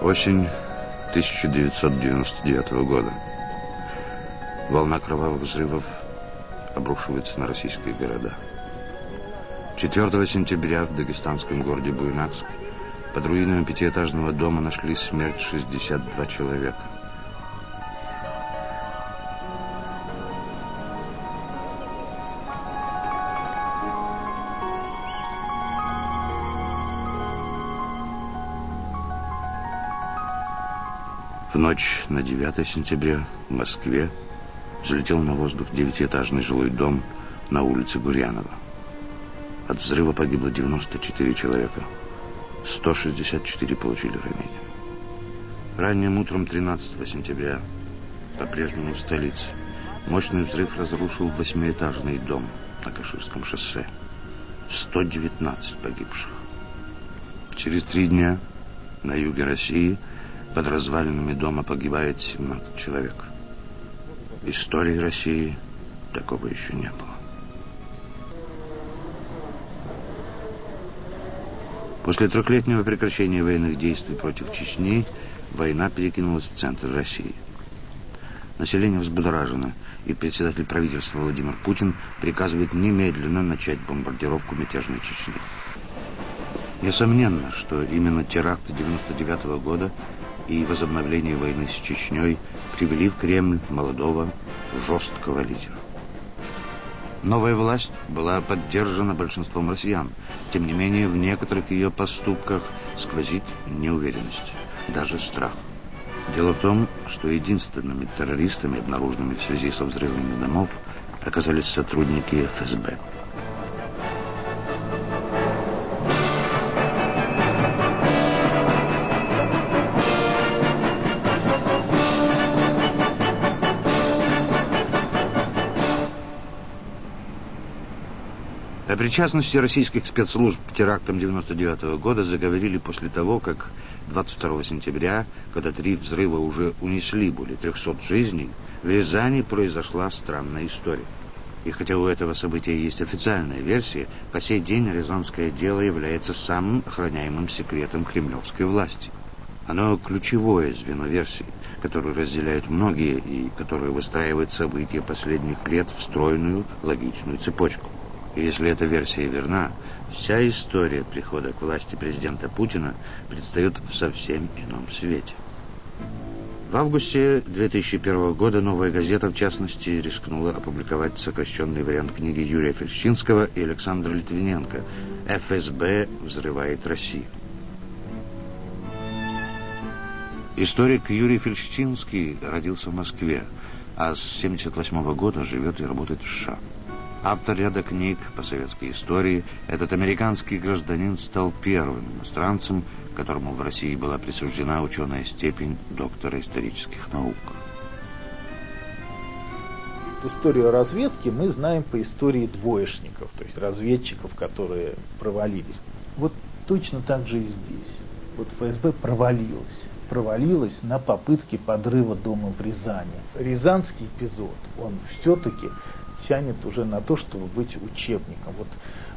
Осень 1999 года. Волна кровавых взрывов обрушивается на российские города. 4 сентября в дагестанском городе Буйнакск под руинами пятиэтажного дома нашли смерть 62 человека. В ночь на 9 сентября в Москве взлетел на воздух 9-этажный жилой дом на улице Гурьянова. От взрыва погибло 94 человека. 164 получили ранения. Ранним утром 13 сентября, по-прежнему в столице, мощный взрыв разрушил 8-этажный дом на Каширском шоссе. 119 погибших. Через 3 дня на юге России под развалинами дома погибает 17 человек. В истории России такого еще не было. После 3-летнего прекращения военных действий против Чечни война перекинулась в центр России. Население взбудоражено, и председатель правительства Владимир Путин приказывает немедленно начать бомбардировку мятежной Чечни. Несомненно, что именно теракты 1999 года и возобновление войны с Чечней привели в Кремль молодого, жесткого лидера. Новая власть была поддержана большинством россиян. Тем не менее, в некоторых ее поступках сквозит неуверенность, даже страх. Дело в том, что единственными террористами, обнаруженными в связи со взрывами домов, оказались сотрудники ФСБ. О причастности российских спецслужб к терактам 1999 года заговорили после того, как 22 сентября, когда 3 взрыва уже унесли более 300 жизней, в Рязани произошла странная история. И хотя у этого события есть официальная версия, по сей день рязанское дело является самым охраняемым секретом кремлевской власти. Оно ключевое звено версии, которую разделяют многие и которое выстраивает события последних лет в стройную логичную цепочку. И если эта версия верна, вся история прихода к власти президента Путина предстает в совсем ином свете. В августе 2001 года «Новая газета», в частности, рискнула опубликовать сокращенный вариант книги Юрия Фельштинского и Александра Литвиненко «ФСБ взрывает Россию». Историк Юрий Фельштинский родился в Москве, а с 1978 года живет и работает в США. Автор ряда книг по советской истории, этот американский гражданин стал первым иностранцем, которому в России была присуждена ученая степень доктора исторических наук. Историю разведки мы знаем по истории двоечников, то есть разведчиков, которые провалились. Вот точно так же и здесь. Вот ФСБ провалилась на попытке подрыва дома в Рязани. Рязанский эпизод, он все-таки тянет уже на то, чтобы быть учебником. Вот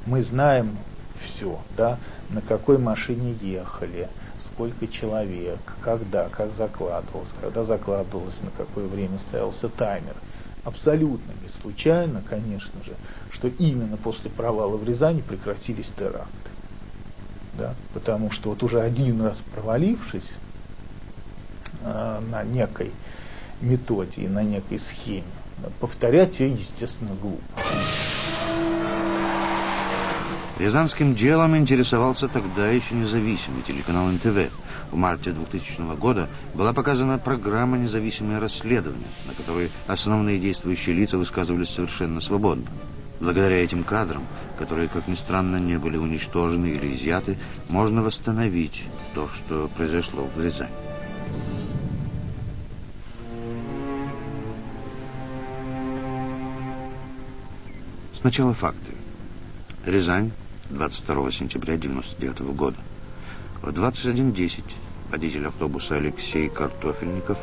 мы знаем все, да, на какой машине ехали, сколько человек, когда, как закладывалось, когда закладывалось, на какое время ставился таймер. Абсолютно не случайно, конечно же, что именно после провала в Рязани прекратились теракты. Да? Потому что вот уже один раз провалившись на некой методе и на некой схеме, повторять ее, естественно, глупо. Рязанским делом интересовался тогда еще независимый телеканал НТВ. В марте 2000 года была показана программа «Независимое расследование», на которой основные действующие лица высказывались совершенно свободно. Благодаря этим кадрам, которые, как ни странно, не были уничтожены или изъяты, можно восстановить то, что произошло в Рязани. Сначала факты. Рязань, 22 сентября 1999 года. В 21:10 водитель автобуса Алексей Картофельников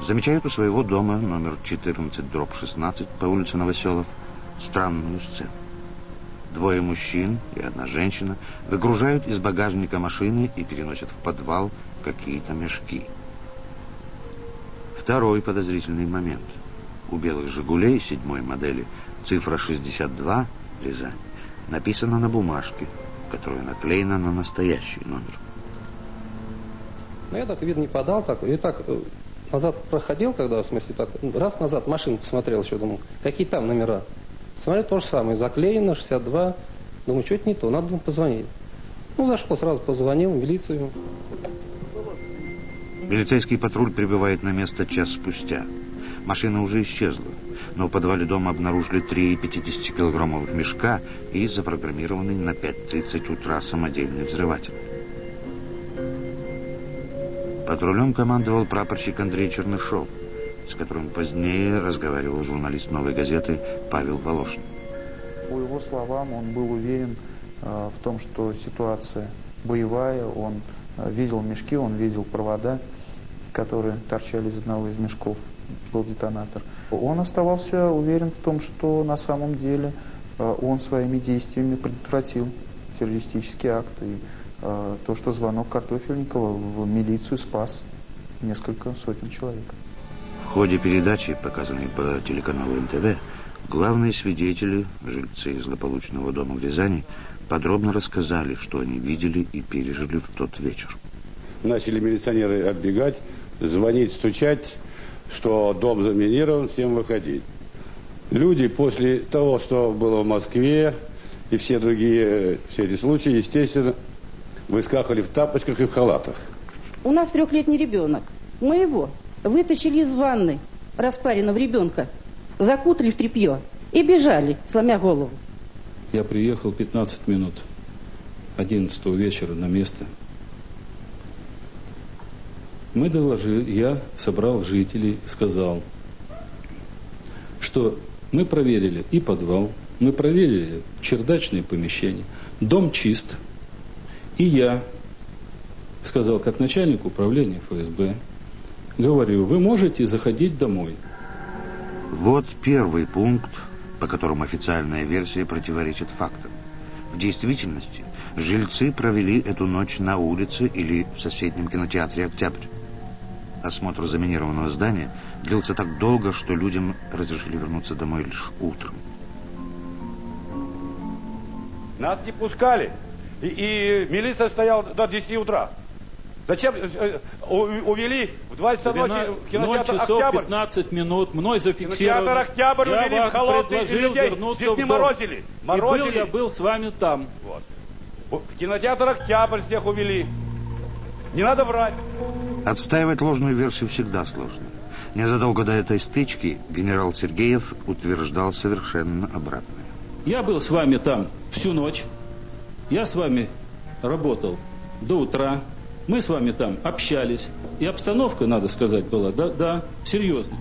замечает у своего дома номер 14/16 по улице Новоселов странную сцену. Двое мужчин и одна женщина выгружают из багажника машины и переносят в подвал какие-то мешки. Второй подозрительный момент. У белых «Жигулей» 7-й модели цифра 62, Рязань, написана на бумажке, которая наклеена на настоящий номер. Ну, я так, видно, не подал, так, и так назад проходил, когда, в смысле, так, раз назад машину посмотрел еще, думал, какие там номера. Смотрю, то же самое, заклеено, 62, думаю, что-то не то, надо было позвонить. Ну, зашел, сразу позвонил в милицию. Милицейский патруль прибывает на место час спустя. Машина уже исчезла, но в подвале дома обнаружили 3 50-килограммовых мешка и запрограммированный на 5:30 утра самодельный взрыватель. Патрулем командовал прапорщик Андрей Чернышов, с которым позднее разговаривал журналист «Новой газеты» Павел Волошин. По его словам, он был уверен в том, что ситуация боевая, он видел мешки, он видел провода, которые торчали из одного из мешков, был детонатор. Он оставался уверен в том, что на самом деле он своими действиями предотвратил террористический акт. И то, что звонок Картофельникова в милицию спас несколько сотен человек. В ходе передачи, показанной по телеканалу НТВ, главные свидетели, жильцы злополучного дома в Рязани, подробно рассказали, что они видели и пережили в тот вечер. Начали милиционеры отбегать, звонить, стучать, что дом заминирован, всем выходить. Люди после того, что было в Москве и все другие, все эти случаи, естественно, выскакивали в тапочках и в халатах. У нас 3-летний ребенок. Мы его вытащили из ванны, распаренного ребенка, закутали в тряпье и бежали, сломя голову. Я приехал 15 минут 11 вечера на место. Мы доложили, я собрал жителей, сказал, что мы проверили и подвал, мы проверили чердачные помещения, дом чист. И я сказал, как начальник управления ФСБ, говорю, вы можете заходить домой. Вот первый пункт, по которому официальная версия противоречит фактам. В действительности жильцы провели эту ночь на улице или в соседнем кинотеатре «Октябрь». Осмотр заминированного здания длился так долго, что людям разрешили вернуться домой лишь утром. Нас не пускали, и милиция стояла до 10 утра. Зачем увели в 2 часа ночи кинотеатр 0 часов «Октябрь»? 15 минут, мной зафиксировано. Кинотеатр «Октябрь» увели в холодный, и людей здесь не морозили. И я был с вами там. Вот. В кинотеатр «Октябрь» всех увели. Не надо врать. Отстаивать ложную версию всегда сложно. Незадолго до этой стычки генерал Сергеев утверждал совершенно обратное. Я был с вами там всю ночь. Я с вами работал до утра. Мы с вами там общались. И обстановка, надо сказать, была, да, серьезная.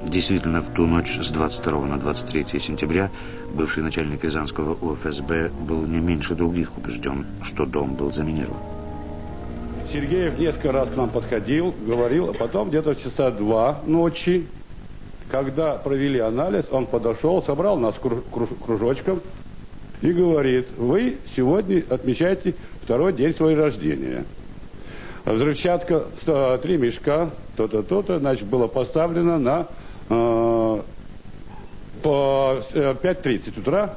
Действительно, в ту ночь с 22 на 23 сентября бывший начальник Рязанского УФСБ был не меньше других убежден, что дом был заминирован. Сергеев несколько раз к нам подходил, говорил, а потом где-то в часа 2 ночи, когда провели анализ, он подошел, собрал нас кружочком и говорит, вы сегодня отмечаете 2-й день своего рождения. Взрывчатка, 3 мешка, то-то, то-то, значит, было поставлено на по 5:30 утра,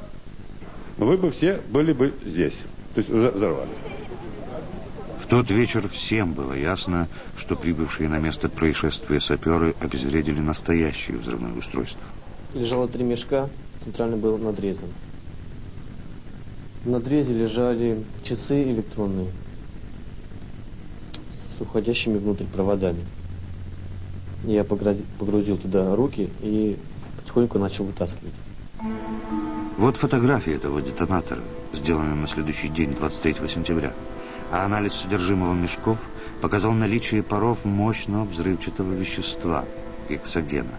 вы бы все были бы здесь, то есть уже взорвались. В тот вечер всем было ясно, что прибывшие на место происшествия саперы обезвредили настоящее взрывное устройство. Лежало 3 мешка, центральный был надрезан. В надрезе лежали часы электронные с уходящими внутрь проводами. Я погрузил туда руки и потихоньку начал вытаскивать. Вот фотография этого детонатора, сделанная на следующий день, 23 сентября. А анализ содержимого мешков показал наличие паров мощного взрывчатого вещества – гексогена.